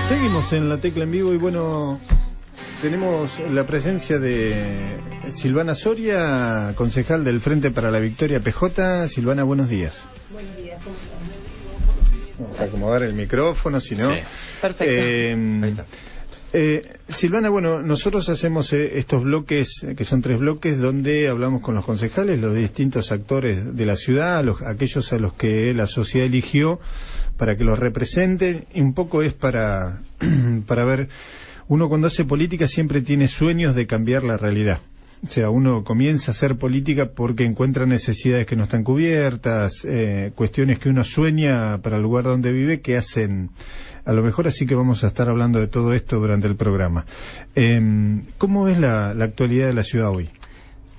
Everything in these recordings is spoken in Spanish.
Seguimos en La Tecla en Vivo y bueno, tenemos la presencia de Silvana Soria, concejal del Frente para la Victoria PJ. Silvana, buenos días. Buenos días, ¿cómo estás? Vamos a acomodar el micrófono, si no... Sí. Perfecto. Silvana, bueno, nosotros hacemos estos bloques, que son 3 bloques, donde hablamos con los concejales, los distintos actores de la ciudad, aquellos a los que la sociedad eligió para que los representen, y un poco es para ver, uno cuando hace política siempre tiene sueños de cambiar la realidad. O sea, uno comienza a hacer política porque encuentra necesidades que no están cubiertas, cuestiones que uno sueña para el lugar donde vive que hacen a lo mejor, así que vamos a estar hablando de todo esto durante el programa. ¿Cómo es la actualidad de la ciudad hoy?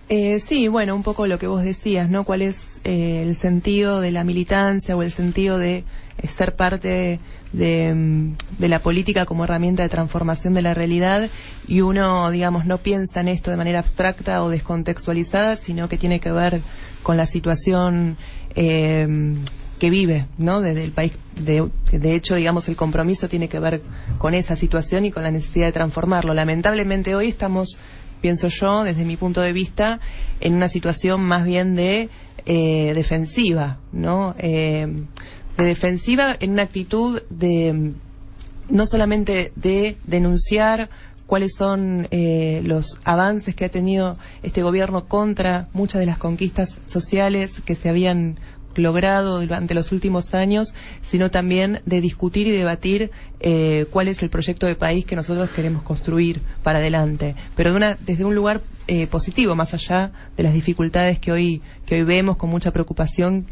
Sí, bueno, un poco lo que vos decías, ¿no? ¿Cuál es el sentido de la militancia o el sentido de ser parte de la política como herramienta de transformación de la realidad? Y uno, digamos, no piensa en esto de manera abstracta o descontextualizada, sino que tiene que ver con la situación que vive, ¿no? Desde el país. De hecho, digamos, el compromiso tiene que ver con esa situación y con la necesidad de transformarlo. Lamentablemente hoy estamos, pienso yo, desde mi punto de vista, en una situación más bien de defensiva, ¿no? De defensiva en una actitud de no solamente de denunciar cuáles son los avances que ha tenido este gobierno contra muchas de las conquistas sociales que se habían logrado durante los últimos años, sino también de discutir y debatir cuál es el proyecto de país que nosotros queremos construir para adelante, pero desde un lugar positivo, más allá de las dificultades que hoy vemos con mucha preocupación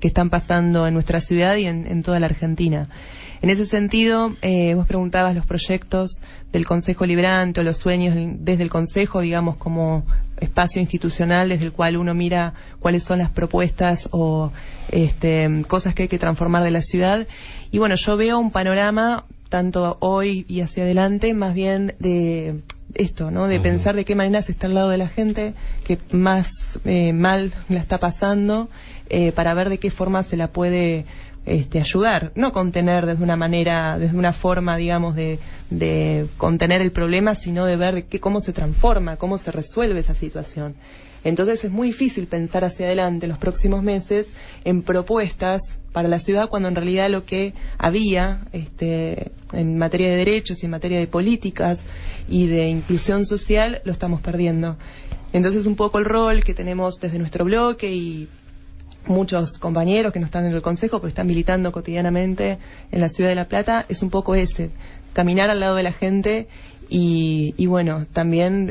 que están pasando en nuestra ciudad y en toda la Argentina. En ese sentido, vos preguntabas los proyectos del Consejo Liberante o los sueños desde el Consejo, digamos, como espacio institucional desde el cual uno mira cuáles son las propuestas o cosas que hay que transformar de la ciudad. Y bueno, yo veo un panorama, tanto hoy y hacia adelante, más bien de esto, ¿no? De pensar de qué manera se está al lado de la gente que más mal la está pasando, para ver de qué forma se la puede ayudar, no contener desde una forma, digamos, de contener el problema, sino de ver cómo se transforma, cómo se resuelve esa situación. Entonces es muy difícil pensar hacia adelante los próximos meses en propuestas para la ciudad cuando en realidad lo que había en materia de derechos y en materia de políticas y de inclusión social lo estamos perdiendo. Entonces un poco el rol que tenemos desde nuestro bloque y muchos compañeros que no están en el Consejo pero están militando cotidianamente en la ciudad de La Plata es un poco caminar al lado de la gente y bueno, también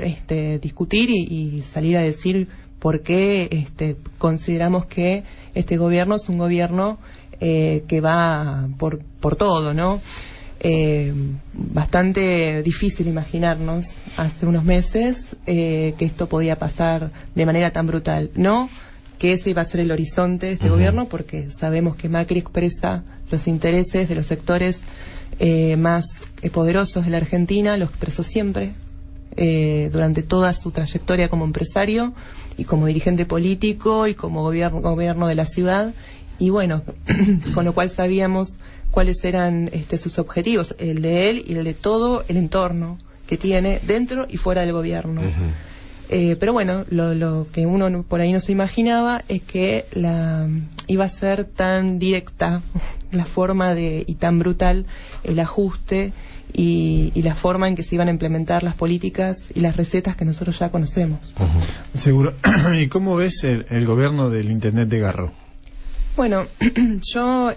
discutir y salir a decir por qué consideramos que este gobierno es un gobierno que va por todo, ¿no? Bastante difícil imaginarnos hace unos meses que esto podía pasar de manera tan brutal, ¿no? Que ese iba a ser el horizonte de este gobierno, porque sabemos que Macri expresa los intereses de los sectores más poderosos de la Argentina, los expresó siempre, durante toda su trayectoria como empresario y como dirigente político y como gobierno de la ciudad, y bueno, con lo cual sabíamos cuáles eran sus objetivos, el de él y el de todo el entorno que tiene dentro y fuera del gobierno. Pero bueno, lo que uno por ahí no se imaginaba es que iba a ser tan directa la forma y tan brutal el ajuste y la forma en que se iban a implementar las políticas y las recetas que nosotros ya conocemos. Seguro. ¿Y cómo ves el gobierno del intendente Garro? Bueno, yo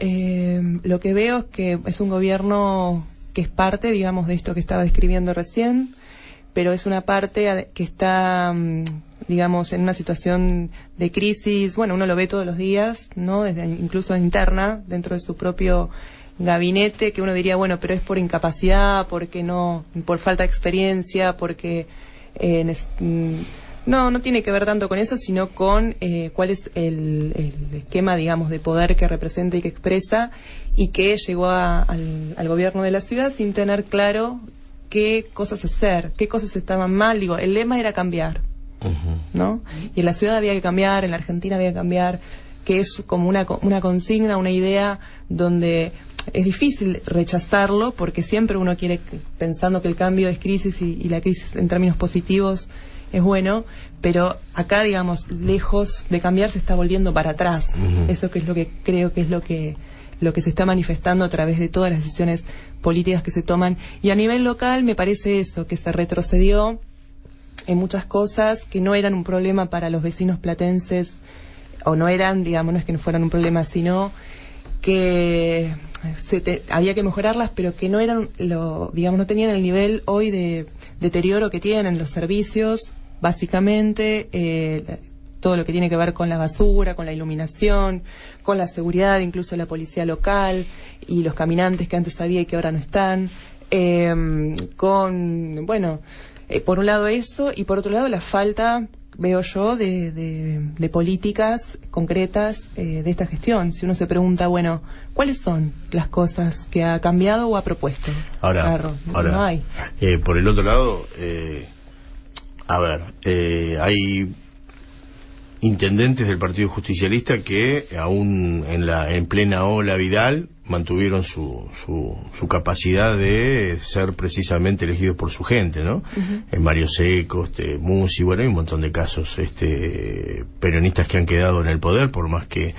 lo que veo es que es un gobierno que es parte, digamos, de esto que estaba describiendo recién, pero es una parte que está, digamos, en una situación de crisis. Bueno, uno lo ve todos los días, ¿no? Incluso interna, dentro de su propio gabinete, que uno diría, bueno, pero es por incapacidad, porque no, por falta de experiencia, porque no tiene que ver tanto con eso, sino con cuál es el esquema, digamos, de poder que representa y que expresa, y que llegó al gobierno de la ciudad sin tener claro qué cosas hacer, qué cosas estaban mal. Digo, el lema era cambiar, ¿no? Y en la ciudad había que cambiar, en la Argentina había que cambiar, que es como una consigna, una idea donde es difícil rechazarlo porque siempre uno quiere, pensando que el cambio es crisis y la crisis en términos positivos es bueno, pero acá, digamos, lejos de cambiar, se está volviendo para atrás. Eso que es lo que creo que es lo que se está manifestando a través de todas las decisiones políticas que se toman. Y a nivel local me parece esto, que se retrocedió en muchas cosas que no eran un problema para los vecinos platenses, o no eran, digamos, no es que no fueran un problema, sino que había que mejorarlas, pero que no eran, digamos, no tenían el nivel hoy de deterioro que tienen los servicios, básicamente, todo lo que tiene que ver con la basura, con la iluminación, con la seguridad, incluso la policía local y los caminantes que antes había y que ahora no están, por un lado eso, y por otro lado la falta, veo yo, de políticas concretas de esta gestión. Si uno se pregunta, bueno, ¿cuáles son las cosas que ha cambiado o ha propuesto? Ahora, claro, no hay. Por el otro lado, hay intendentes del Partido Justicialista que aún en plena ola Vidal mantuvieron su capacidad de ser precisamente elegidos por su gente, ¿no? Mario Seco, Musi, bueno, hay un montón de casos peronistas que han quedado en el poder, por más que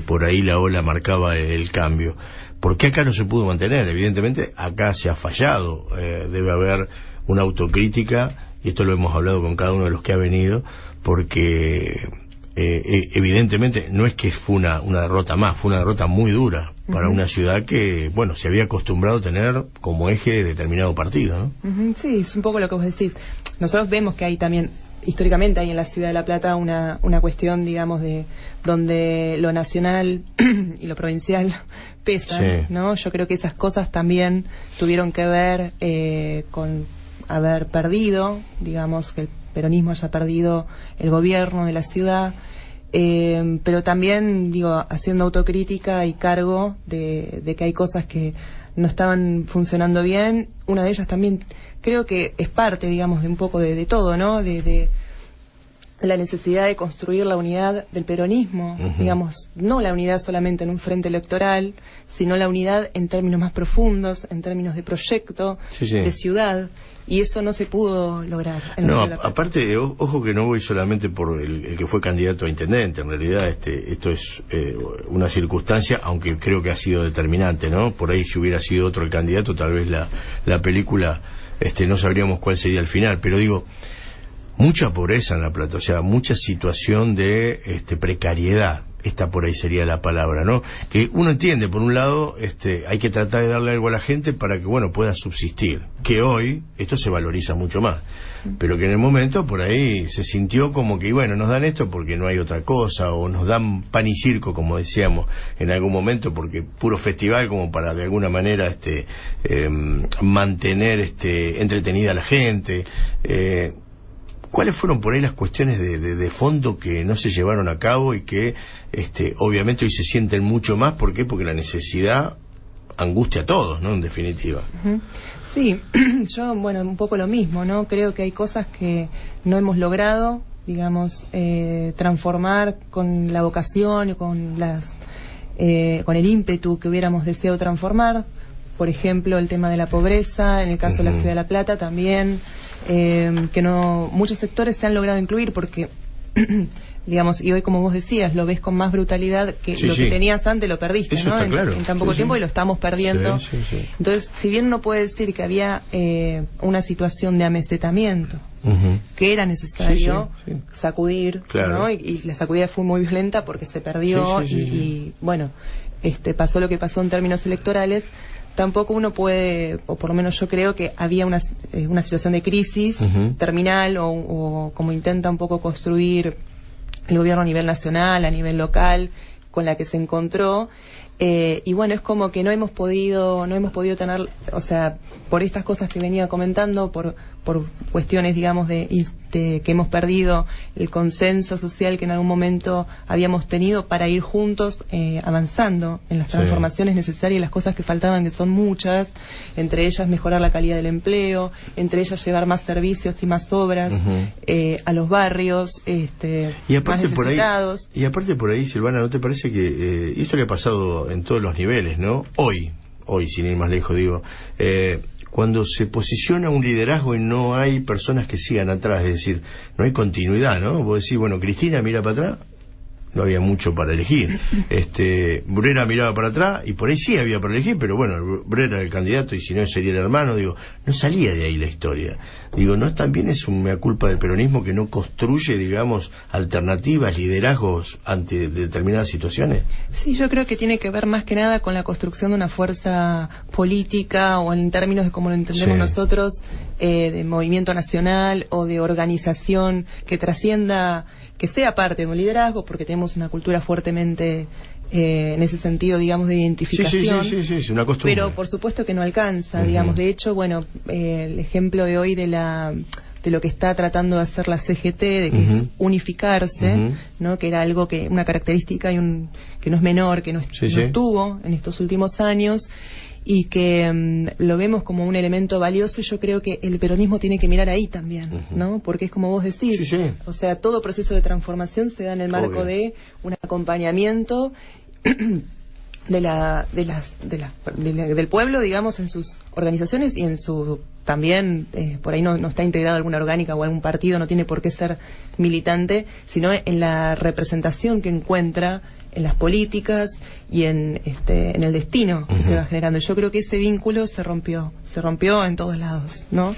por ahí la ola marcaba el cambio. ¿Por qué acá no se pudo mantener? Evidentemente acá se ha fallado, debe haber una autocrítica, y esto lo hemos hablado con cada uno de los que ha venido, porque evidentemente no es que fue una derrota más, fue una derrota muy dura para una ciudad que, bueno, se había acostumbrado a tener como eje determinado partido, ¿no? Sí, es un poco lo que vos decís. Nosotros vemos que hay también, históricamente hay en la ciudad de La Plata una cuestión, digamos, de donde lo nacional y lo provincial pesan, sí, ¿no? Yo creo que esas cosas también tuvieron que ver con haber perdido, digamos, que el peronismo haya perdido el gobierno de la ciudad, pero también, digo, haciendo autocrítica y cargo de que hay cosas que no estaban funcionando bien. Una de ellas también creo que es parte, digamos, de un poco de todo, ¿no? De la necesidad de construir la unidad del peronismo, digamos, no la unidad solamente en un frente electoral, sino la unidad en términos más profundos, en términos de proyecto, de ciudad. Y eso no se pudo lograr. No, aparte, ojo que no voy solamente por el que fue candidato a intendente. En realidad esto es una circunstancia, aunque creo que ha sido determinante, ¿no? Por ahí si hubiera sido otro el candidato, tal vez la película no sabríamos cuál sería el final. Pero digo, mucha pobreza en La Plata, o sea, mucha situación de precariedad. Esta por ahí sería la palabra, ¿no? Que uno entiende, por un lado, hay que tratar de darle algo a la gente para que, bueno, pueda subsistir. Que hoy esto se valoriza mucho más. Pero que en el momento por ahí se sintió como que, bueno, nos dan esto porque no hay otra cosa, o nos dan pan y circo, como decíamos en algún momento, porque puro festival como para de alguna manera mantener entretenida a la gente. ¿Cuáles fueron por ahí las cuestiones de fondo que no se llevaron a cabo y que obviamente hoy se sienten mucho más? ¿Por qué? Porque la necesidad angustia a todos, ¿no? En definitiva. Sí, yo, bueno, un poco lo mismo, ¿no? Creo que hay cosas que no hemos logrado, digamos, transformar con la vocación y con con el ímpetu que hubiéramos deseado transformar. Por ejemplo, el tema de la pobreza, en el caso de la ciudad de La Plata también. Que no, muchos sectores se han logrado incluir porque digamos, y hoy, como vos decías, lo ves con más brutalidad que lo que tenías antes, lo perdiste. Eso, ¿no? Está claro. En tan poco tiempo y lo estamos perdiendo. Entonces, si bien uno puede decir que había una situación de amesetamiento, que era necesario sacudir, ¿no? Y la sacudida fue muy violenta porque se perdió y bueno, pasó lo que pasó en términos electorales. Tampoco uno puede, o por lo menos yo creo que había una situación de crisis terminal o como intenta un poco construir el gobierno a nivel nacional, a nivel local, con la que se encontró. Y bueno, es como que no hemos podido tener, o sea, por estas cosas que venía comentando, por por cuestiones, digamos, que hemos perdido el consenso social que en algún momento habíamos tenido para ir juntos avanzando en las transformaciones necesarias, las cosas que faltaban, que son muchas, entre ellas mejorar la calidad del empleo, entre ellas llevar más servicios y más obras a los barrios y aparte más necesitados. Y aparte por ahí, Silvana, ¿no te parece que esto le ha pasado en todos los niveles, ¿no? Hoy, sin ir más lejos, digo, cuando se posiciona un liderazgo y no hay personas que sigan atrás, es decir, no hay continuidad, ¿no? Vos decís, bueno, Cristina mira para atrás, no había mucho para elegir. Brera miraba para atrás y por ahí sí había para elegir, pero bueno, Brera era el candidato y si no sería el hermano, digo, no salía de ahí la historia. Digo, ¿no también es un mea culpa del peronismo que no construye, digamos, alternativas, liderazgos ante determinadas situaciones? Sí, yo creo que tiene que ver más que nada con la construcción de una fuerza política, o en términos de cómo lo entendemos nosotros, de movimiento nacional o de organización que trascienda, que sea parte de un liderazgo, porque tenemos una cultura fuertemente en ese sentido, digamos, de identificación. Sí, una costumbre. Pero por supuesto que no alcanza, digamos. De hecho, bueno, el ejemplo de hoy de lo que está tratando de hacer la CGT, de que es unificarse, ¿no? Que era algo que, una característica que no es menor, que no estuvo en estos últimos años, y que lo vemos como un elemento valioso, y yo creo que el peronismo tiene que mirar ahí también, ¿no? Porque es como vos decís, o sea, todo proceso de transformación se da en el marco de un acompañamiento del pueblo, digamos, en sus organizaciones y en su también, por ahí no está integrado alguna orgánica o algún partido, no tiene por qué ser militante, sino en la representación que encuentra en las políticas y en el destino que se va generando. Yo creo que ese vínculo se rompió en todos lados, ¿no?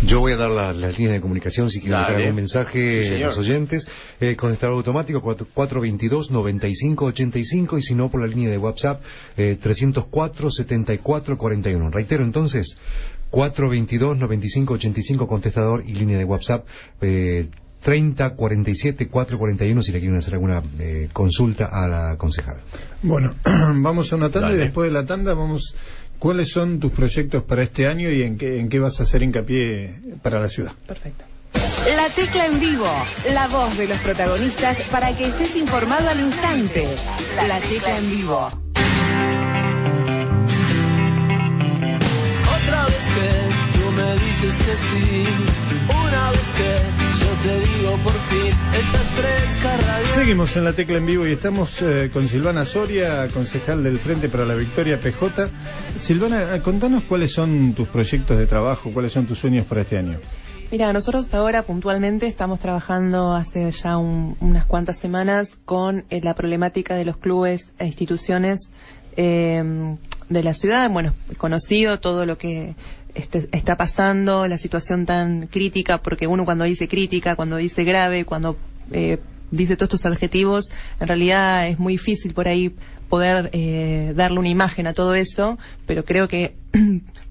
Yo voy a dar las líneas de comunicación si quieren dejar algún mensaje a los oyentes. Contestador automático 422-9585, y si no por la línea de WhatsApp 304-7441. Reitero entonces, 422-9585, contestador y línea de WhatsApp 30-47-441 si le quieren hacer alguna consulta a la concejal. Bueno, vamos a una tanda y después de la tanda vamos. ¿Cuáles son tus proyectos para este año y en qué vas a hacer hincapié para la ciudad? Perfecto. La Tecla en Vivo, la voz de los protagonistas para que estés informado al instante. La Tecla en Vivo. Otra vez que tú me dices que sí, una vez que yo te digo por fin, estás fresca, radiante. Seguimos en La Tecla en Vivo y estamos con Silvana Soria, concejal del Frente para la Victoria PJ. Silvana, contanos cuáles son tus proyectos de trabajo, cuáles son tus sueños para este año. Mira, nosotros ahora puntualmente estamos trabajando hace ya unas cuantas semanas con la problemática de los clubes e instituciones de la ciudad. Bueno, conocido todo lo que está pasando, la situación tan crítica, porque uno cuando dice crítica, cuando dice grave, cuando dice todos estos adjetivos, en realidad es muy difícil por ahí poder darle una imagen a todo eso, pero creo que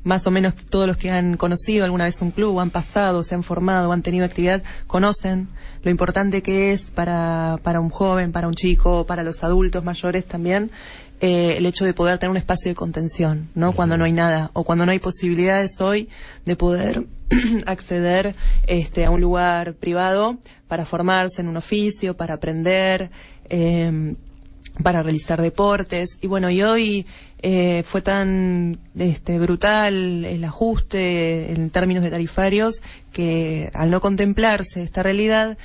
más o menos todos los que han conocido alguna vez un club, o han pasado, se han formado, o han tenido actividad, conocen lo importante que es para un joven, para un chico, para los adultos mayores también, el hecho de poder tener un espacio de contención, ¿no? Cuando no hay nada, o cuando no hay posibilidades hoy de poder acceder a un lugar privado para formarse en un oficio, para aprender, para realizar deportes. Y bueno, y hoy fue tan brutal el ajuste en términos de tarifarios que al no contemplarse esta realidad,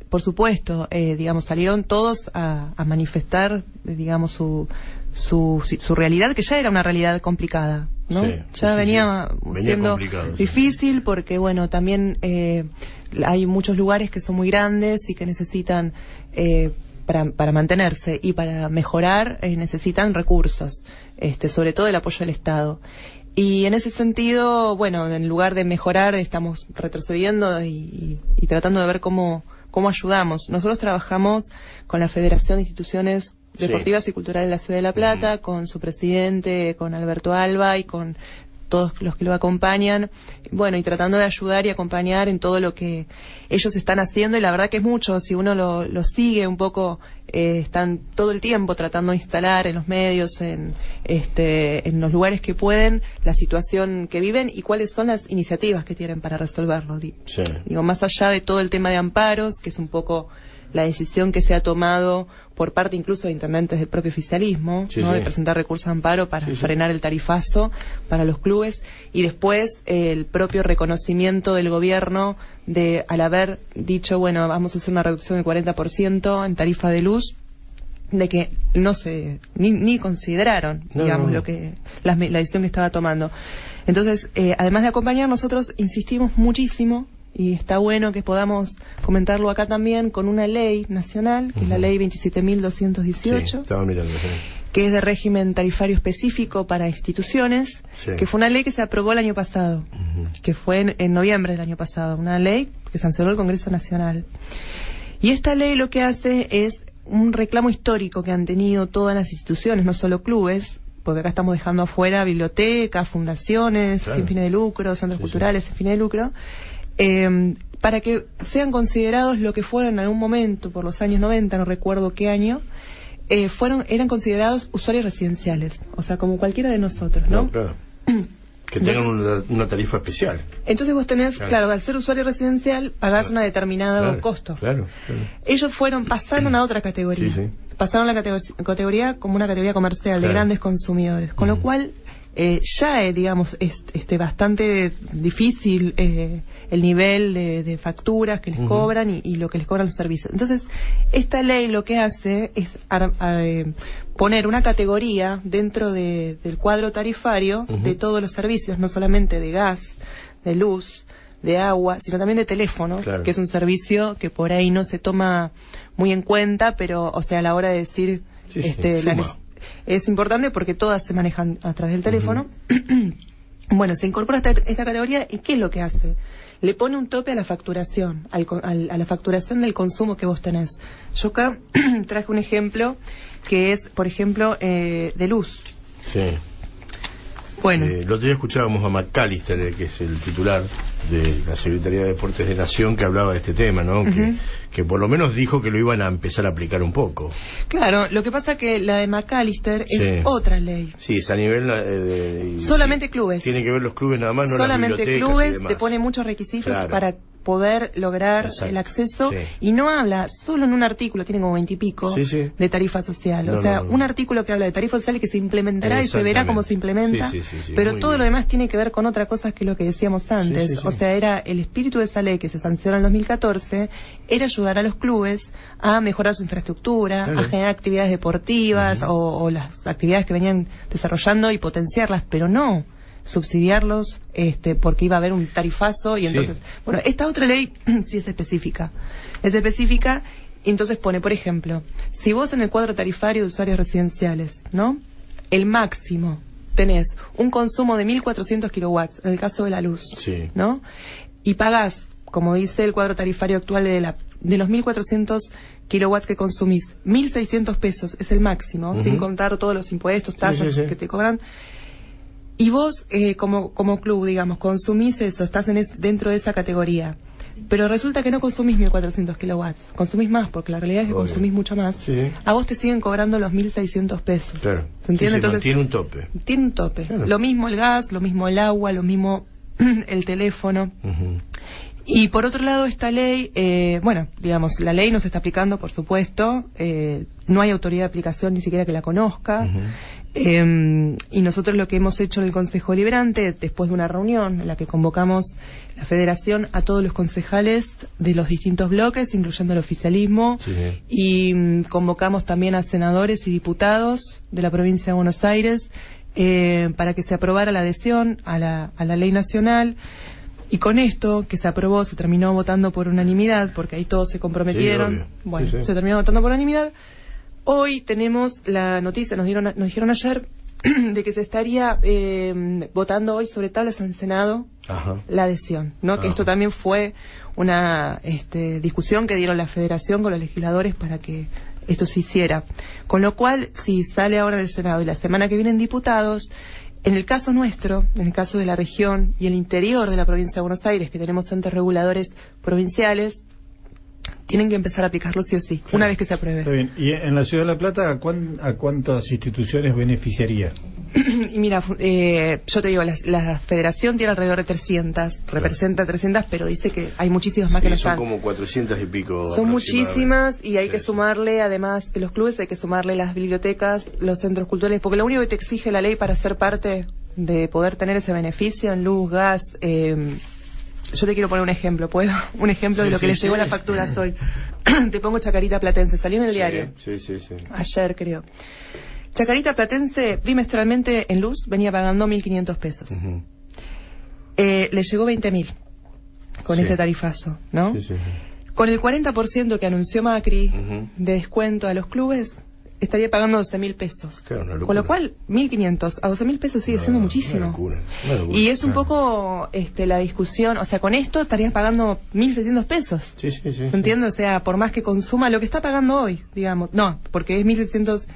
por supuesto, digamos, salieron todos a manifestar, digamos, su realidad, que ya era una realidad complicada, ¿no? Venía siendo difícil porque, bueno, también hay muchos lugares que son muy grandes y que necesitan para mantenerse y para mejorar necesitan recursos, sobre todo el apoyo del Estado. Y en ese sentido, bueno, en lugar de mejorar, estamos retrocediendo y tratando de ver cómo ayudamos. Nosotros trabajamos con la Federación de Instituciones Deportivas y Culturales de la Ciudad de La Plata, con su presidente, con Alberto Alba, y con todos los que lo acompañan, bueno, y tratando de ayudar y acompañar en todo lo que ellos están haciendo, y la verdad que es mucho, si uno lo sigue un poco, están todo el tiempo tratando de instalar en los medios, en los lugares que pueden, la situación que viven y cuáles son las iniciativas que tienen para resolverlo. Sí. Digo, más allá de todo el tema de amparos, que es un poco la decisión que se ha tomado por parte incluso de intendentes del propio oficialismo, sí, ¿no? sí. De presentar recursos de amparo para frenar el tarifazo para los clubes, y después el propio reconocimiento del gobierno de, al haber dicho, bueno, vamos a hacer una reducción del 40% en tarifa de luz, de que no se ni consideraron, digamos, lo que la decisión que estaba tomando. Entonces, además de acompañar, nosotros insistimos muchísimo, y está bueno que podamos comentarlo acá también, con una ley nacional, que es la ley 27.218, Sí, estaba mirando, sí. que es de régimen tarifario específico para instituciones, Sí. que fue una ley que se aprobó el año pasado, que fue en noviembre del año pasado, una ley que sancionó el Congreso Nacional. Y esta ley lo que hace es un reclamo histórico que han tenido todas las instituciones, no solo clubes, porque acá estamos dejando afuera bibliotecas, fundaciones, Claro. sin fines de lucro, centros Sí, culturales sin fines de lucro, para que sean considerados lo que fueron en algún momento, por los años 90, no recuerdo qué año, eran considerados usuarios residenciales, o sea, como cualquiera de nosotros, ¿no? No, claro. Que tengan una tarifa especial. Entonces vos tenés, claro, al ser usuario residencial pagás una determinada costo. Claro. Ellos pasaron a otra categoría. Sí. Pasaron a la categoría como una categoría comercial, de grandes consumidores. Con lo cual, ya digamos, es bastante difícil el nivel de facturas que les cobran y lo que les cobran los servicios. Entonces, esta ley lo que hace es poner una categoría dentro del cuadro tarifario de todos los servicios, no solamente de gas, de luz, de agua, sino también de teléfono, Claro. que es un servicio que por ahí no se toma muy en cuenta, pero, o sea, a la hora de decir, suma. es importante porque todas se manejan a través del teléfono. Bueno, se incorpora esta categoría, y ¿qué es lo que hace? Le pone un tope a la facturación, a la facturación del consumo que vos tenés. Yo acá traje un ejemplo que es, por ejemplo, de luz. Sí. Bueno. El otro día escuchábamos a McAllister, que es el titular de la Secretaría de Deportes de Nación, que hablaba de este tema, ¿no? Que por lo menos dijo que lo iban a empezar a aplicar un poco. Claro, lo que pasa que la de McAllister es otra ley. Sí, es a nivel solamente clubes. Tiene que ver los clubes nada más, no solamente las bibliotecas clubes, y demás. te pone muchos requisitos Claro. para poder lograr el acceso, y no habla solo en un artículo, tiene como 20 y pico de tarifa social, o sea, un artículo que habla de tarifa social que se implementará y se verá cómo se implementa, pero todo lo demás tiene que ver con otra cosa que lo que decíamos antes, o sea, era el espíritu de esa ley que se sancionó en 2014, era ayudar a los clubes a mejorar su infraestructura, a generar actividades deportivas o las actividades que venían desarrollando y potenciarlas, pero no subsidiarlos porque iba a haber un tarifazo, y entonces, bueno, esta otra ley sí es específica, y entonces pone, por ejemplo, si vos en el cuadro tarifario de usuarios residenciales, ¿no? El máximo tenés un consumo de 1.400 kilowatts, en el caso de la luz, ¿no? Y pagás, como dice el cuadro tarifario actual de los 1.400 kilowatts que consumís, 1.600 pesos es el máximo, sin contar todos los impuestos, tasas que te cobran. Y vos, como club, digamos, consumís eso, estás dentro de esa categoría. Pero resulta que no consumís 1.400 kilowatts, consumís más, porque la realidad es que consumís mucho más. A vos te siguen cobrando los 1.600 pesos. Claro. ¿Se entiende? Entonces, tiene un tope. Tiene un tope. Claro. Lo mismo el gas, lo mismo el agua, lo mismo el teléfono. Y por otro lado, esta ley, bueno, digamos, la ley no se está aplicando, por supuesto, no hay autoridad de aplicación ni siquiera que la conozca, y nosotros lo que hemos hecho en el Consejo Deliberante, después de una reunión en la que convocamos la Federación a todos los concejales de los distintos bloques, incluyendo el oficialismo, y convocamos también a senadores y diputados de la provincia de Buenos Aires, para que se aprobara la adhesión a la ley nacional. Y con esto, que se aprobó, se terminó votando por unanimidad, porque ahí todos se comprometieron. Bueno, se terminó votando por unanimidad. Hoy tenemos la noticia, nos dijeron ayer, de que se estaría votando hoy sobre tablas en el Senado la adhesión, ¿no? Que esto también fue una discusión que dieron la Federación con los legisladores para que esto se hiciera. Con lo cual, si sale ahora del Senado y la semana que viene en diputados, En el caso nuestro, en el caso de la región y el interior de la provincia de Buenos Aires, que tenemos entes reguladores provinciales, tienen que empezar a aplicarlo sí o sí, una vez que se apruebe. Está bien. ¿Y en la Ciudad de La Plata a cuántas instituciones beneficiaría? Y mira, yo te digo, la federación tiene alrededor de 300, representa 300, pero dice que hay muchísimas más que no están. Son como 400 y pico. Son muchísimas, y hay que sumarle, además de los clubes, hay que sumarle las bibliotecas, los centros culturales, porque lo único que te exige la ley para ser parte de poder tener ese beneficio en luz, gas, yo te quiero poner un ejemplo, ¿puedo? Un ejemplo de lo que les llegó las facturas hoy. Te pongo Chacarita Platense, salió en el diario. Sí. Ayer, creo. Chacarita Platense, trimestralmente en luz, venía pagando 1.500 pesos. Le llegó 20.000 con este tarifazo, ¿no? Sí. Con el 40% que anunció Macri de descuento a los clubes, estaría pagando 12.000 pesos. Claro, una locura. Con lo cual, 1.500 a 12.000 pesos sigue siendo muchísimo. Una locura. Y es un poco la discusión, o sea, con esto estarías pagando 1.600 pesos. Sí. ¿Se entiende? O sea, por más que consuma lo que está pagando hoy, digamos. No, porque es 1.600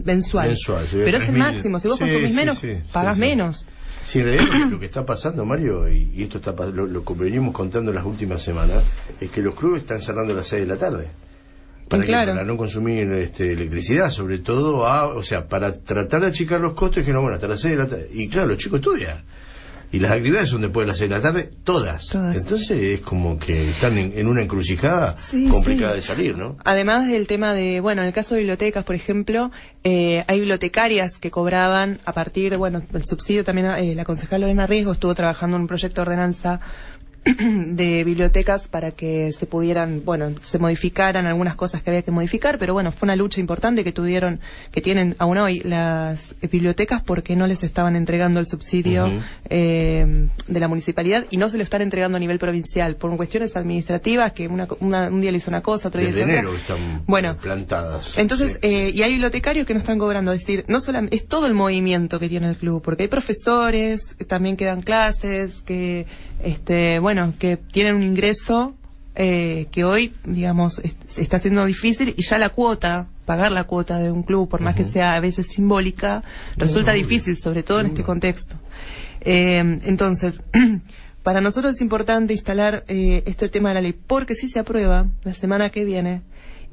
mensual. Pero es el máximo. Si vos consumís menos, pagás menos. Sí, en realidad lo que está pasando, Mario, y esto lo que venimos contando en las últimas semanas, es que los clubes están cerrando a las 6 de la tarde. Para no consumir electricidad, sobre todo, para tratar de achicar los costos, que no, bueno, hasta las 6 de la tarde. Y claro, los chicos estudian. Y las actividades son después de las 6 de la tarde, todas. Entonces es como que están en una encrucijada complicada de salir, ¿no? Además del tema de, bueno, en el caso de bibliotecas, por ejemplo, hay bibliotecarias que cobraban a partir, del subsidio también, la concejal Lorena Riesgo estuvo trabajando en un proyecto de ordenanza de bibliotecas para que se pudieran, se modificaran algunas cosas que había que modificar, pero fue una lucha importante que tienen aún hoy las bibliotecas porque no les estaban entregando el subsidio de la municipalidad y no se lo están entregando a nivel provincial por cuestiones administrativas que un día le hizo una cosa, otro día le hizo otra. Desde enero están plantadas. Entonces, y hay bibliotecarios que no están cobrando, es decir, no solamente es todo el movimiento que tiene el club, porque hay profesores también que dan clases, que que tienen un ingreso que hoy, digamos, está siendo difícil y ya pagar la cuota de un club, por más que sea a veces simbólica, resulta difícil, sobre todo en este contexto. Entonces, para nosotros es importante instalar este tema de la ley, porque si se aprueba la semana que viene,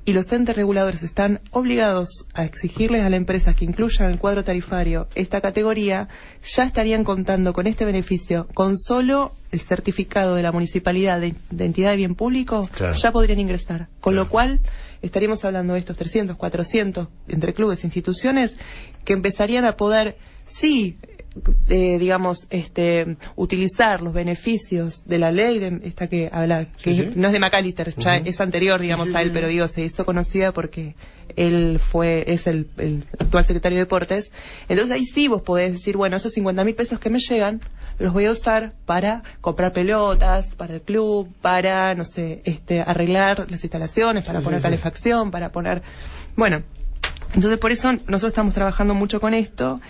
y los entes reguladores están obligados a exigirles a la empresa que incluyan en el cuadro tarifario esta categoría, ya estarían contando con este beneficio, con solo el certificado de la municipalidad de entidad de bien público, ya podrían ingresar. Con lo cual, estaríamos hablando de estos 300, 400, entre clubes e instituciones, que empezarían a poder, utilizar los beneficios de la ley de esta que habla, que no es de McAllister, ya es anterior, digamos, a él, pero se hizo conocida porque él es el actual secretario de Deportes. Entonces ahí sí vos podés decir, esos 50.000 pesos que me llegan, los voy a usar para comprar pelotas, para el club, para, arreglar las instalaciones, para poner calefacción, para poner... entonces por eso nosotros estamos trabajando mucho con esto.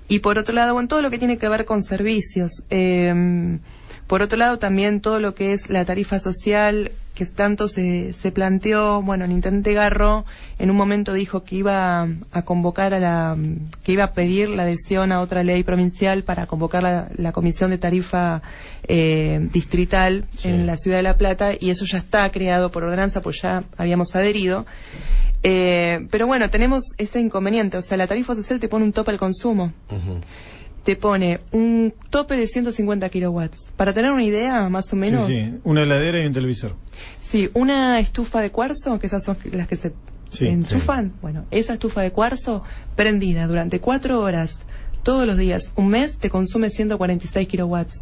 Y por otro lado, todo lo que tiene que ver con servicios. Por otro lado, también todo lo que es la tarifa social, que tanto se planteó, el intendente Garro en un momento dijo que iba a convocar que iba a pedir la adhesión a otra ley provincial para convocar la comisión de tarifa distrital en la Ciudad de La Plata, y eso ya está creado por ordenanza, pues ya habíamos adherido. Pero tenemos ese inconveniente, la tarifa social te pone un tope al consumo. Te pone un tope de 150 kilowatts. Para tener una idea, más o menos... Sí, una heladera y un televisor. Sí, una estufa de cuarzo, que esas son las que se enchufan. Esa estufa de cuarzo prendida durante 4 horas, todos los días, un mes, te consume 146 kilowatts.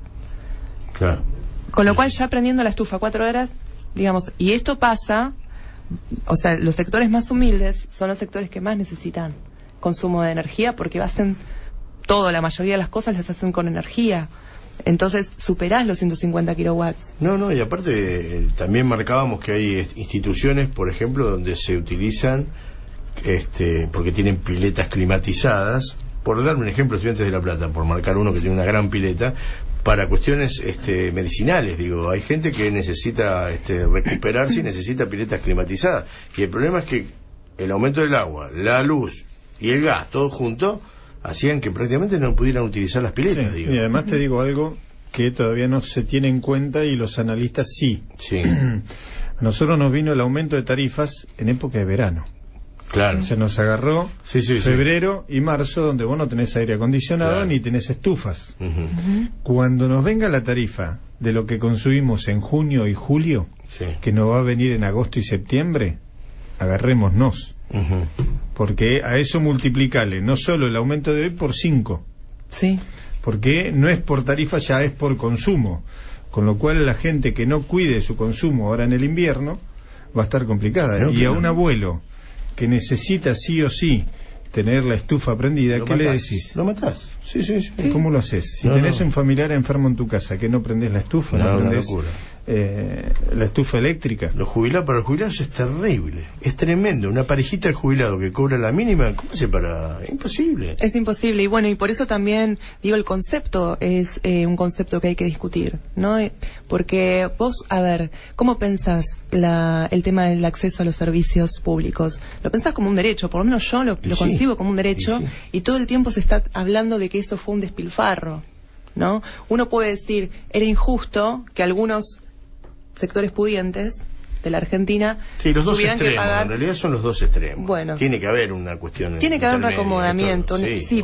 Claro. Con lo cual, ya prendiendo la estufa 4 horas, digamos, y esto pasa... los sectores más humildes son los sectores que más necesitan consumo de energía, porque hacen la mayoría de las cosas las hacen con energía. Entonces superás los 150 kilowatts. No, y aparte también marcábamos que hay instituciones, por ejemplo, donde se utilizan, porque tienen piletas climatizadas, por darme un ejemplo, Estudiantes de La Plata, por marcar uno que tiene una gran pileta, para cuestiones medicinales, hay gente que necesita recuperarse y necesita piletas climatizadas, y el problema es que el aumento del agua, la luz y el gas, todo junto, hacían que prácticamente no pudieran utilizar las piletas. Y además te digo algo que todavía no se tiene en cuenta y los analistas sí. A nosotros nos vino el aumento de tarifas en época de verano. Claro. Se nos agarró febrero y marzo, donde vos no tenés aire acondicionado ni tenés estufas. Cuando nos venga la tarifa de lo que consumimos en junio y julio, que nos va a venir en agosto y septiembre, agarrémonos. Porque a eso multiplicale no solo el aumento de hoy por 5. Porque no es por tarifa, ya es por consumo. Con lo cual la gente que no cuide su consumo ahora en el invierno va a estar complicada. Y a un abuelo que necesita sí o sí tener la estufa prendida, ¿qué le decís? Lo matás. ¿Cómo lo haces? Si tenés un familiar enfermo en tu casa, que no prendés la estufa, no prendés la estufa eléctrica. Los jubilados, para los jubilados es terrible, es tremendo. Una parejita de jubilado que cobra la mínima, ¿cómo se para? Imposible. Es imposible, y bueno, y por eso también digo, el concepto es un concepto que hay que discutir, ¿no? Porque vos, a ver, ¿cómo pensás el tema del acceso a los servicios públicos? Lo pensás como un derecho, por lo menos yo lo concibo como un derecho, y todo el tiempo se está hablando de que eso fue un despilfarro, ¿no? Uno puede decir, era injusto que algunos sectores pudientes de la Argentina los dos tuvieran extremos, que pagar. En realidad son los dos extremos. Bueno, tiene que haber una cuestión. Tiene que haber un acomodamiento.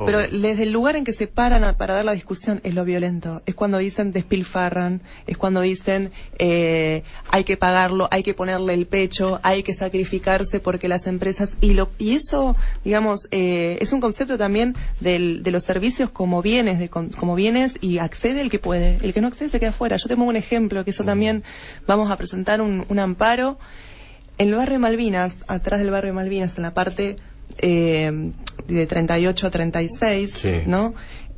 Pero desde el lugar en que se paran para dar la discusión es lo violento. Es cuando dicen despilfarran, es cuando dicen hay que pagarlo, hay que ponerle el pecho, hay que sacrificarse porque las empresas y eso, digamos, es un concepto también de los servicios como bienes, y accede el que puede, el que no accede se queda fuera. Yo te pongo un ejemplo que eso también vamos a presentar un amparo. En el barrio Malvinas, atrás del barrio Malvinas, en la parte de 38 a 36, ¿no?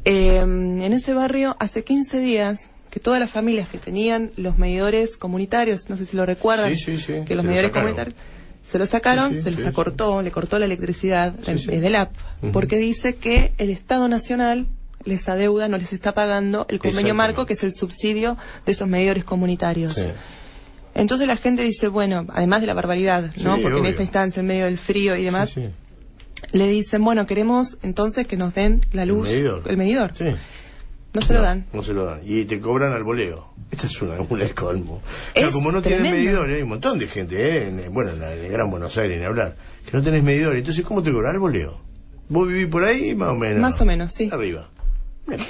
En ese barrio, hace 15 días, que todas las familias que tenían los medidores comunitarios, no sé si lo recuerdan, que los medidores comunitarios se los sacaron, se los acortó, le cortó la electricidad del AP, porque dice que el Estado Nacional les adeuda, no les está pagando el convenio marco, que es el subsidio de esos medidores comunitarios. Entonces la gente dice, bueno, además de la barbaridad, ¿no? Porque en esta instancia, en medio del frío y demás, le dicen, bueno, queremos entonces que nos den la luz, el medidor. No se lo dan. No se lo dan. Y te cobran al voleo. Esta es una colmo. Como no tremendo. Tienen medidores, hay un montón de gente, en el Gran Buenos Aires, ni hablar, que no tenés medidores. Entonces, ¿cómo te cobran al voleo? ¿Vos vivís por ahí, más o menos? Más o menos, sí. Arriba.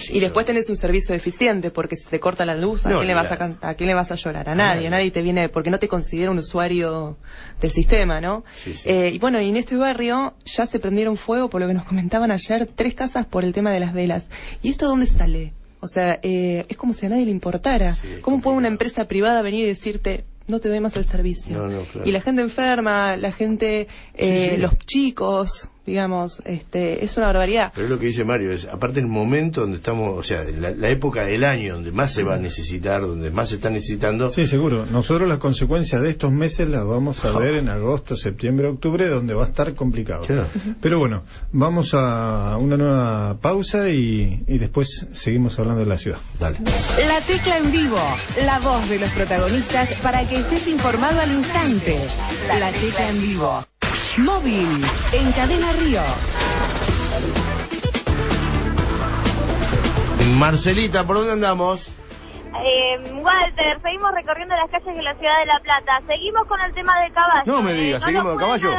Y después tenés un servicio deficiente, porque si te corta la luz, ¿a quién le vas a llorar? A nadie. Nadie te viene, porque no te considera un usuario del sistema, ¿no? Y bueno, y en este barrio ya se prendieron fuego, por lo que nos comentaban ayer, 3 casas por el tema de las velas. ¿Y esto dónde sale? O sea, es como si a nadie le importara. ¿Cómo puede una empresa privada venir y decirte, no te doy más el servicio? Y la gente enferma, la gente, los chicos, digamos, es una barbaridad. Pero es lo que dice Mario, es aparte el momento donde estamos, o sea, la época del año donde más se va a necesitar, donde más se está necesitando. Sí, seguro. Nosotros las consecuencias de estos meses las vamos a ver en agosto, septiembre, octubre, donde va a estar complicado. Pero bueno, vamos a una nueva pausa y después seguimos hablando de la ciudad. Dale. La Tecla en vivo, la voz de los protagonistas para que estés informado al instante. La Tecla en vivo. Móvil, en Cadena Río. Marcelita, ¿por dónde andamos? Walter, seguimos recorriendo las calles de la ciudad de La Plata. Seguimos con el tema del caballo. No me digas, ¿seguimos de caballo?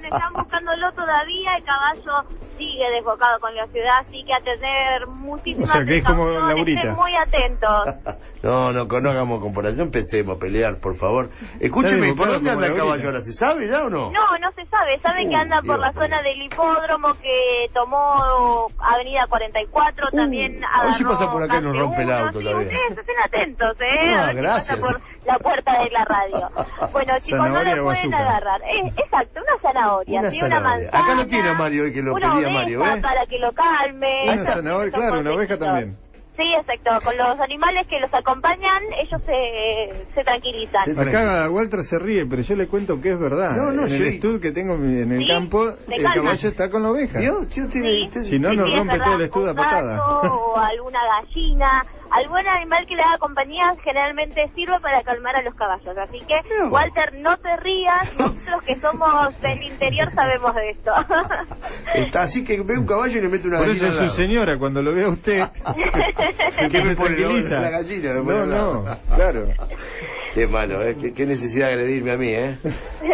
Están buscándolo todavía. El caballo sigue desbocado con la ciudad, así que a tener muchísimas que es como Laurita. Estén muy atentos. No hagamos comparación, empecemos a pelear, por favor. Escúcheme, ¿por dónde anda el caballo ahora? ¿Se sabe ya o no? No se sabe. Saben que anda por la zona del hipódromo, que tomó Avenida 44, también a ver si pasa por acá y nos rompe el auto todavía. Ustedes estén atentos, gracias. Pasa por la puerta de la radio. Bueno, chicos, no le pueden agarrar. Exacto, una zanahoria, una manzana. Acá lo tiene Mario, que lo quería Mario, para que lo calme. Una zanahoria, claro, una oveja también. Sí, exacto. Con los animales que los acompañan, ellos se tranquilizan. Acá Walter se ríe, pero yo le cuento que es verdad. En el estudio que tengo en el campo, el caballo está con la oveja. Si no, nos rompe todo el estudio a patada. O alguna gallina. al buen animal que le haga compañía generalmente sirve para calmar a los caballos. Así que, Walter, no te rías, nosotros que somos del interior sabemos de esto. Está así que ve un caballo y le mete una Por gallina. eso es su señora, cuando lo ve a usted, se tranquiliza. La gallina, No, claro. Qué malo, qué necesidad de agredirme a mí,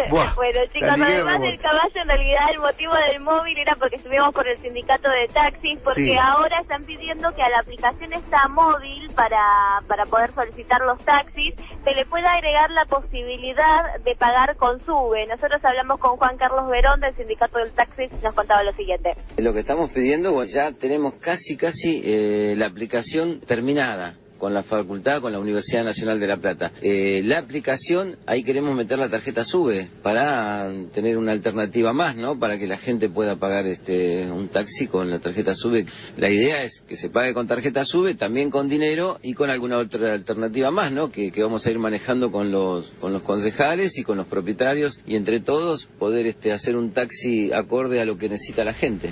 Buah, bueno, chicos, además del caballo, en realidad el motivo del móvil era porque estuvimos por el sindicato de taxis, porque ahora están pidiendo que a la aplicación esta móvil para poder solicitar los taxis se le pueda agregar la posibilidad de pagar con SUBE. Nosotros hablamos con Juan Carlos Verón del sindicato del taxi, nos contaba lo siguiente. Lo que estamos pidiendo, bueno, ya tenemos casi la aplicación terminada con la facultad, con la Universidad Nacional de La Plata. La aplicación, ahí queremos meter la tarjeta SUBE para tener una alternativa más, ¿no? Para que la gente pueda pagar un taxi con la tarjeta SUBE. La idea es que se pague con tarjeta SUBE, también con dinero y con alguna otra alternativa más, ¿no? Que vamos a ir manejando con los concejales y con los propietarios y entre todos poder hacer un taxi acorde a lo que necesita la gente.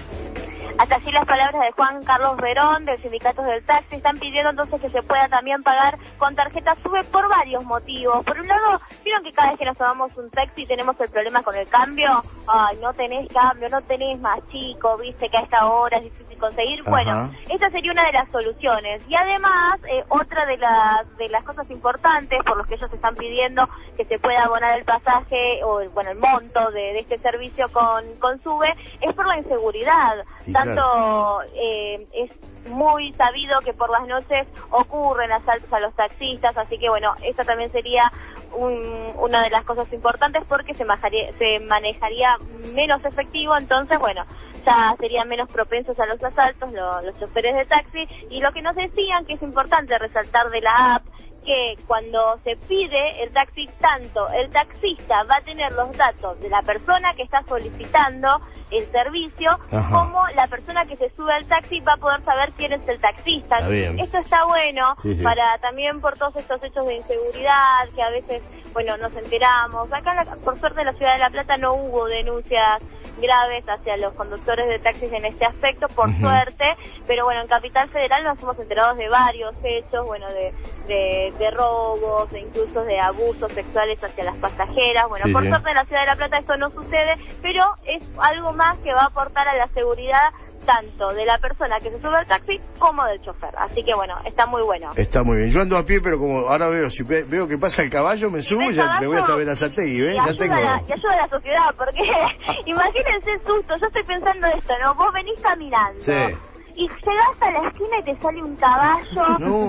Hasta así las palabras de Juan Carlos Verón, del sindicato del taxi. Están pidiendo entonces que se pueda también pagar con tarjeta SUBE por varios motivos. Por un lado, vieron que cada vez que nos tomamos un taxi tenemos el problema con el cambio. Ay, no tenés cambio, no tenés más chico, viste que a esta hora es difícil conseguir. Ajá. Bueno, esta sería una de las soluciones. Y además, otra de las cosas importantes por los que ellos están pidiendo que se pueda abonar el pasaje o el monto de este servicio con SUBE es por la inseguridad. Tanto es muy sabido que por las noches ocurren asaltos a los taxistas, así que bueno, esta también sería una de las cosas importantes porque se manejaría menos efectivo, entonces bueno, ya serían menos propensos a los asaltos los choferes de taxi. Y lo que nos decían, que es importante resaltar de la app, que cuando se pide el taxi, tanto el taxista va a tener los datos de la persona que está solicitando el servicio, como la persona que se sube al taxi va a poder saber quién es el taxista. Esto está bueno para también por todos estos hechos de inseguridad que a veces, bueno, nos enteramos. Acá, por suerte, en la ciudad de La Plata no hubo denuncias graves hacia los conductores de taxis en este aspecto, por suerte, pero bueno, en Capital Federal nos hemos enterado de varios hechos, bueno, de robos, e incluso de abusos sexuales hacia las pasajeras. Bueno, por suerte en la ciudad de La Plata esto no sucede, pero es algo más que va a aportar a la seguridad tanto de la persona que se sube al taxi como del chofer. Así que bueno, está muy bueno. Está muy bien. Yo ando a pie, pero como ahora veo que pasa el caballo, me subo y ya me voy hasta Berazategui, ¿ves? Y ayuda a la sociedad, porque imagínense el susto. Yo estoy pensando esto, ¿no? Vos venís caminando. Y llegás a la esquina y te sale un caballo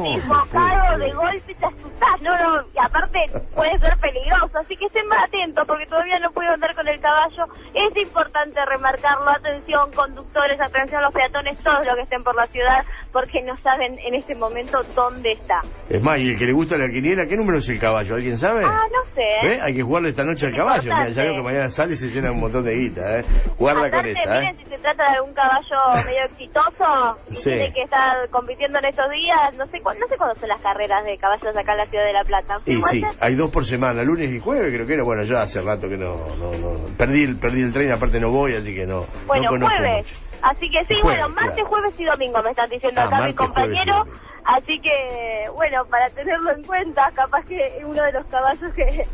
desbocado de golpe y te asustás. Y aparte puede ser peligroso, así que estén más atentos porque todavía no puedo andar con el caballo. Es importante remarcarlo. Atención conductores, atención los peatones, todos los que estén por la ciudad, porque no saben en este momento dónde está. Es más, y el que le gusta la quiniela, ¿qué número es el caballo? ¿Alguien sabe? No sé. ¿Ve? Hay que jugarle esta noche al caballo. Mira, ya veo que mañana sale y se llena un montón de guita, Guarda con esa, Miren, si se trata de algún caballo medio exitoso y tiene que estar compitiendo en estos días, no sé cuándo son las carreras de caballos acá en la ciudad de La Plata. Y sí, hay 2 por semana, lunes y jueves, creo que era. Bueno, ya hace rato que no perdí el tren, aparte no voy, así que no. Bueno, no conozco jueves. Mucho. Así que sí, jueves, martes, jueves y domingo me están diciendo acá mi compañero. Así que, bueno, para tenerlo en cuenta, capaz que es uno de los caballos que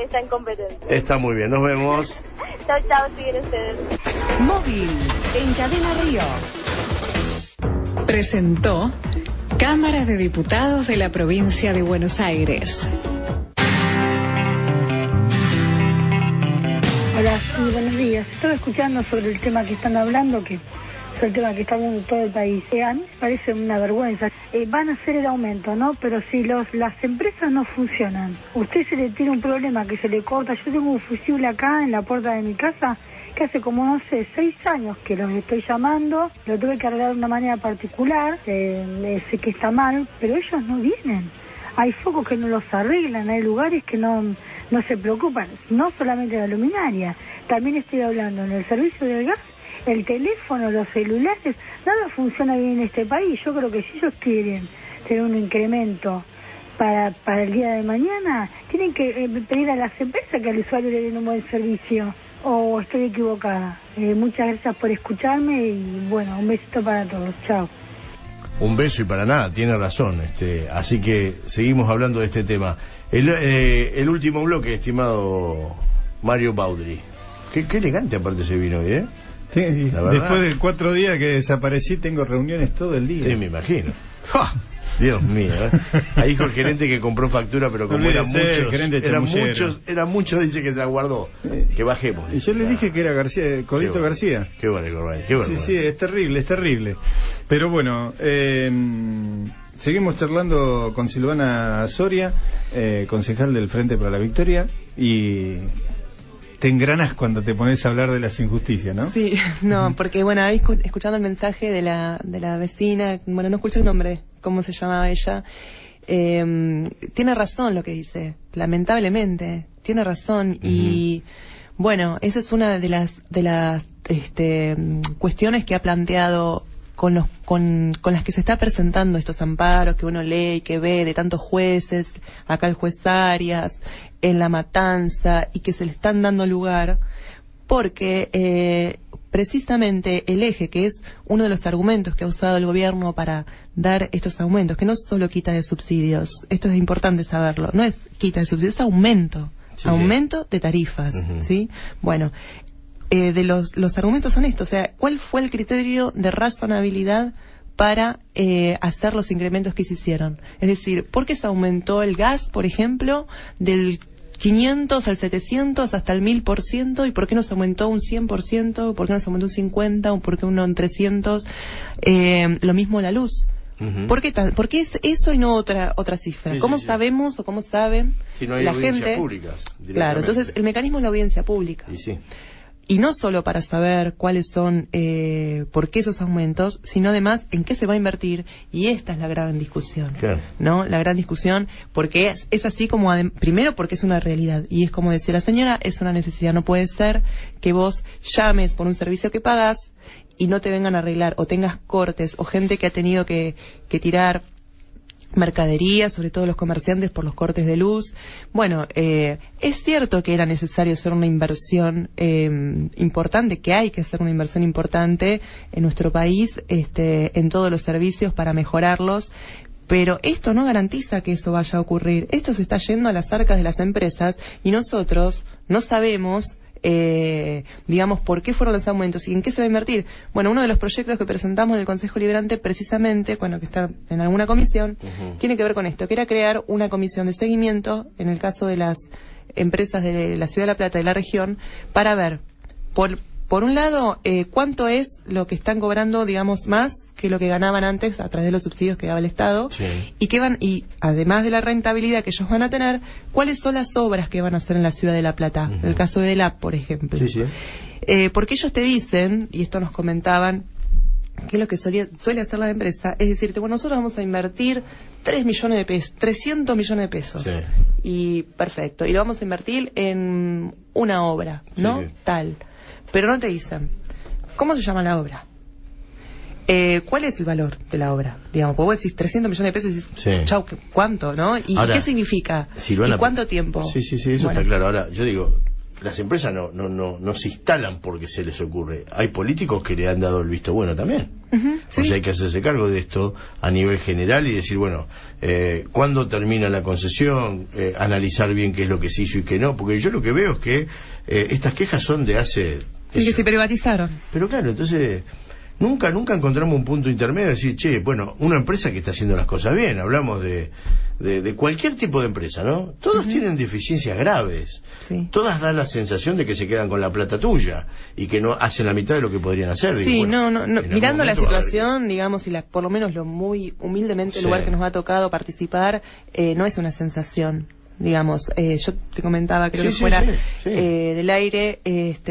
está en competencia. Está muy bien, nos vemos. Chao, siguen ustedes. Móvil, en Cadena Río. Presentó Cámara de Diputados de la Provincia de Buenos Aires. Hola, sí, buenos días. Estaba escuchando sobre el tema que están hablando, que es el tema que está hablando todo el país. A mí me parece una vergüenza. Van a hacer el aumento, ¿no? Pero si las empresas no funcionan, usted se le tiene un problema que se le corta. Yo tengo un fusible acá en la puerta de mi casa que hace como, no sé, 6 años que los estoy llamando. Lo tuve que arreglar de una manera particular. Sé que está mal, pero ellos no vienen. Hay focos que no los arreglan, hay lugares que no se preocupan, no solamente la luminaria, también estoy hablando en el servicio del gas, el teléfono, los celulares, nada funciona bien en este país. Yo creo que si ellos quieren tener un incremento para el día de mañana, tienen que pedir a las empresas que al usuario le den un buen servicio, o estoy equivocada. Muchas gracias por escucharme y bueno, un besito para todos, chao. un beso y para nada, tiene razón. Así que seguimos hablando de este tema. El último bloque, estimado Mario Baudry. Qué elegante aparte se vino hoy, ¿eh? Sí, después de 4 días que desaparecí, tengo reuniones todo el día. Sí, me imagino. ¡Ja! Dios mío, Ahí dijo el gerente que compró factura, pero como eran muchos, dice que se la guardó. Que bajemos. Y yo le dije que era García, Codito García. Qué bueno, qué bueno. Sí, es terrible. Pero bueno, seguimos charlando con Silvana Soria, concejal del Frente para la Victoria, y te engranas cuando te pones a hablar de las injusticias, ¿no? Sí, no, porque bueno, ahí escuchando el mensaje de la vecina, bueno, no escuché el nombre, cómo se llamaba ella, tiene razón lo que dice, lamentablemente, tiene razón. Y bueno, esa es una de las cuestiones que ha planteado con las que se está presentando estos amparos que uno lee y que ve de tantos jueces, acá el juez Arias, en La Matanza, y que se le están dando lugar, porque precisamente el eje, que es uno de los argumentos que ha usado el gobierno para dar estos aumentos, que no solo quita de subsidios, esto es importante saberlo, no es quita de subsidios, es aumento, de tarifas, ¿sí? Bueno, de los argumentos son estos, o sea, ¿cuál fue el criterio de razonabilidad para hacer los incrementos que se hicieron? Es decir, ¿por qué se aumentó el gas, por ejemplo, del 500 al 700 hasta el 1000%? ¿Y por qué no se aumentó un 100%? ¿Por qué no se aumentó un 50%? ¿O por qué uno en 300%? Lo mismo la luz. ¿Por qué es eso y no otra cifra? ¿Cómo sabemos o cómo saben si no hay la gente? Públicas, claro, entonces el mecanismo es la audiencia pública. Y no solo para saber cuáles son, por qué esos aumentos, sino además en qué se va a invertir. Y esta es la gran discusión, ¿no? La gran discusión, porque es así como, primero porque es una realidad. Y es como decía la señora, es una necesidad. No puede ser que vos llames por un servicio que pagas y no te vengan a arreglar, o tengas cortes, o gente que ha tenido que tirar mercadería, sobre todo los comerciantes, por los cortes de luz. Bueno, es cierto que era necesario hacer una inversión importante, que hay que hacer una inversión importante en nuestro país, en todos los servicios para mejorarlos, pero esto no garantiza que eso vaya a ocurrir. Esto se está yendo a las arcas de las empresas y nosotros no sabemos digamos, por qué fueron los aumentos y en qué se va a invertir. Bueno, uno de los proyectos que presentamos del Consejo Liberante, precisamente, bueno, que está en alguna comisión, tiene que ver con esto, que era crear una comisión de seguimiento, en el caso de las empresas de la Ciudad de La Plata, de la región, para ver, por un lado, cuánto es lo que están cobrando, digamos, más que lo que ganaban antes a través de los subsidios que daba el Estado, y además de la rentabilidad que ellos van a tener, cuáles son las obras que van a hacer en la Ciudad de La Plata, en el caso de DELAP, por ejemplo. Porque ellos te dicen, y esto nos comentaban, que es lo que suele hacer la empresa, es decirte, bueno, nosotros vamos a invertir 3 millones de pesos, 300 millones de pesos, y perfecto, y lo vamos a invertir en una obra, ¿no? Tal. Pero no te dicen, ¿cómo se llama la obra? ¿Cuál es el valor de la obra? Digamos, porque vos decís 300 millones de pesos y dices, chau, ¿cuánto, no? ¿Y ahora, qué significa? Silvana, ¿y cuánto tiempo? Sí, eso está claro. Ahora, yo digo, las empresas no se instalan porque se les ocurre. Hay políticos que le han dado el visto bueno también. O sea, hay que hacerse cargo de esto a nivel general y decir, bueno, ¿cuándo termina la concesión? Analizar bien qué es lo que se hizo y qué no. Porque yo lo que veo es que estas quejas son de hace... Y que se privatizaron. Pero claro, entonces nunca encontramos un punto intermedio de decir, che, bueno, una empresa que está haciendo las cosas bien, hablamos de cualquier tipo de empresa, ¿no? Todas tienen deficiencias graves, todas dan la sensación de que se quedan con la plata tuya y que no hacen la mitad de lo que podrían hacer. Sí, digo, bueno, no. Mirando la situación, digamos, y por lo menos lo muy humildemente el lugar que nos ha tocado participar, no es una sensación. Digamos, yo te comentaba, creo que fuera del aire,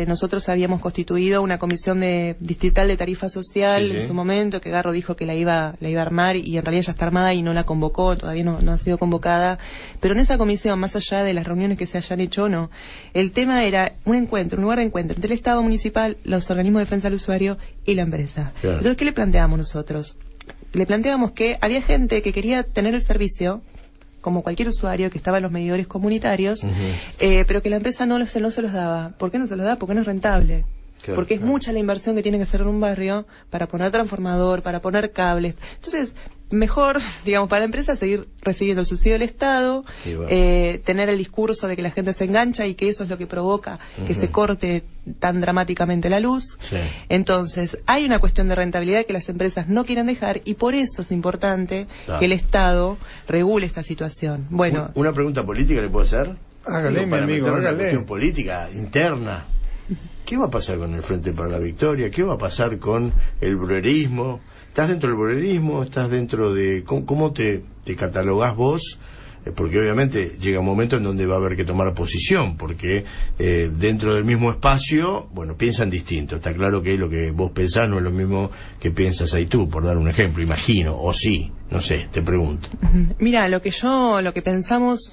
nosotros habíamos constituido una comisión distrital de tarifa social en su momento, que Garro dijo que la iba a armar y en realidad ya está armada y no la convocó, todavía no ha sido convocada, pero en esa comisión, más allá de las reuniones que se hayan hecho o no, el tema era un lugar de encuentro entre el Estado municipal, los organismos de defensa del usuario y la empresa. Entonces, ¿qué le planteamos nosotros? Le planteamos que había gente que quería tener el servicio como cualquier usuario que estaba en los medidores comunitarios, pero que la empresa no se los daba. ¿Por qué no se los da? Porque no es rentable. Claro, porque es mucha la inversión que tiene que hacer en un barrio para poner transformador, para poner cables. Entonces, mejor, digamos, para la empresa seguir recibiendo el subsidio del Estado, tener el discurso de que la gente se engancha y que eso es lo que provoca que se corte tan dramáticamente la luz. Sí. Entonces, hay una cuestión de rentabilidad que las empresas no quieren dejar y por eso es importante que el Estado regule esta situación. Bueno, ¿Una pregunta política le puedo hacer? Hágale, mi amigo, hágale. Una cuestión política interna. ¿Qué va a pasar con el Frente para la Victoria? ¿Qué va a pasar con el bruerismo? ¿Estás dentro del bruerismo? ¿Estás dentro de...? ¿Cómo te catalogás vos? Porque obviamente llega un momento en donde va a haber que tomar posición, porque dentro del mismo espacio, bueno, piensan distinto. Está claro que lo que vos pensás no es lo mismo que piensas ahí tú, por dar un ejemplo, imagino, o sí, no sé, te pregunto. Mira, lo que pensamos,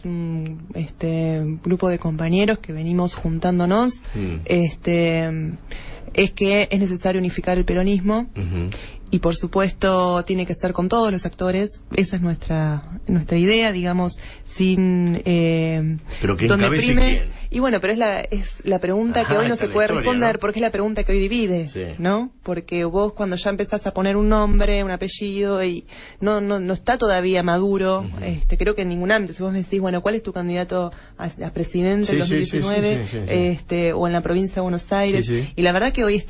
grupo de compañeros que venimos juntándonos, es que es necesario unificar el peronismo. Y por supuesto tiene que ser con todos los actores, esa es nuestra idea, digamos, sin pero que encabece quién. Y bueno, pero es la pregunta que hoy no se puede responder, ¿no? Porque es la pregunta que hoy divide, ¿no? Porque vos cuando ya empezás a poner un nombre, un apellido y no está todavía maduro, creo que en ningún ámbito, si vos me decís, bueno, ¿cuál es tu candidato a presidente en 2019? O en la provincia de Buenos Aires, y la verdad que hoy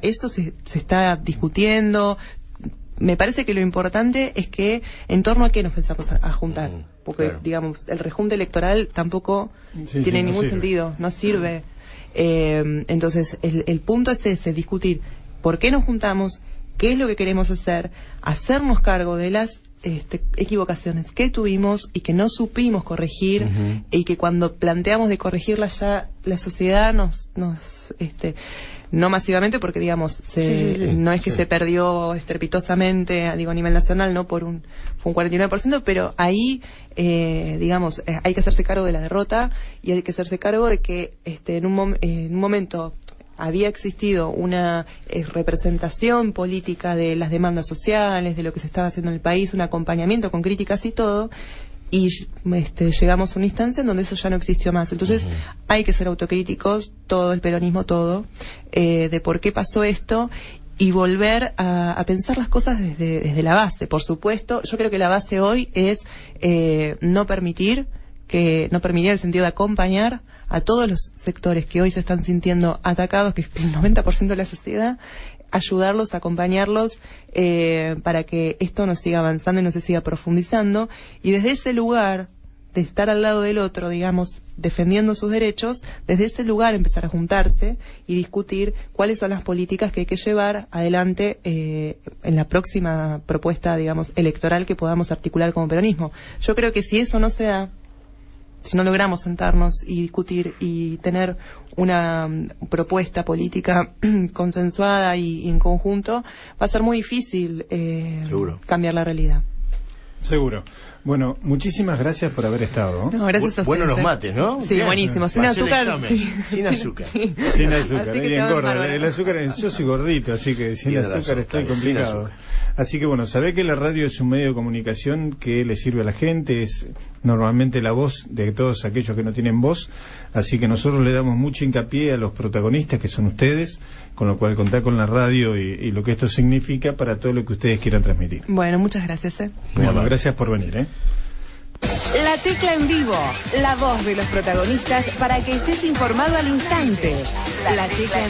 eso se está discutiendo. Me parece que lo importante es que en torno a qué nos pensamos a juntar, porque digamos el rejunte electoral tampoco tiene ningún sentido, no sirve. Entonces el punto es ese, discutir por qué nos juntamos, qué es lo que queremos hacer, hacernos cargo de las equivocaciones que tuvimos y que no supimos corregir, y que cuando planteamos de corregirlas ya la sociedad nos no masivamente, porque digamos no es que se perdió estrepitosamente a nivel nacional, no fue un 49%, pero ahí digamos hay que hacerse cargo de la derrota y hay que hacerse cargo de que en un momento había existido una representación política de las demandas sociales, de lo que se estaba haciendo en el país, un acompañamiento con críticas y todo, y llegamos a una instancia en donde eso ya no existió más. Entonces hay que ser autocríticos, todo el peronismo, todo, de por qué pasó esto, y volver a pensar las cosas desde la base. Por supuesto, yo creo que la base hoy es no permitir el sentido de acompañar a todos los sectores que hoy se están sintiendo atacados, que es el 90% de la sociedad, ayudarlos, acompañarlos, para que esto no siga avanzando y no se siga profundizando, y desde ese lugar de estar al lado del otro, digamos, defendiendo sus derechos, desde ese lugar empezar a juntarse y discutir cuáles son las políticas que hay que llevar adelante en la próxima propuesta, digamos, electoral que podamos articular como peronismo. Yo creo que si eso no se da, si no logramos sentarnos y discutir y tener una propuesta política consensuada y en conjunto, va a ser muy difícil cambiar la realidad. Seguro. Bueno, muchísimas gracias por haber estado. No, gracias a ustedes. Bueno los mates, ¿no? Sí, buenísimo. Sin azúcar. Sin azúcar. Sin azúcar. Y engorda. El azúcar, yo soy gordito, así que sin azúcar estoy complicado. Así que bueno, sabé que la radio es un medio de comunicación que le sirve a la gente, es normalmente la voz de todos aquellos que no tienen voz, así que nosotros le damos mucho hincapié a los protagonistas que son ustedes, con lo cual contar con la radio y lo que esto significa para todo lo que ustedes quieran transmitir. Bueno, muchas gracias. Bueno, gracias por venir. La Tecla en vivo, la voz de los protagonistas para que estés informado al instante. La Tecla en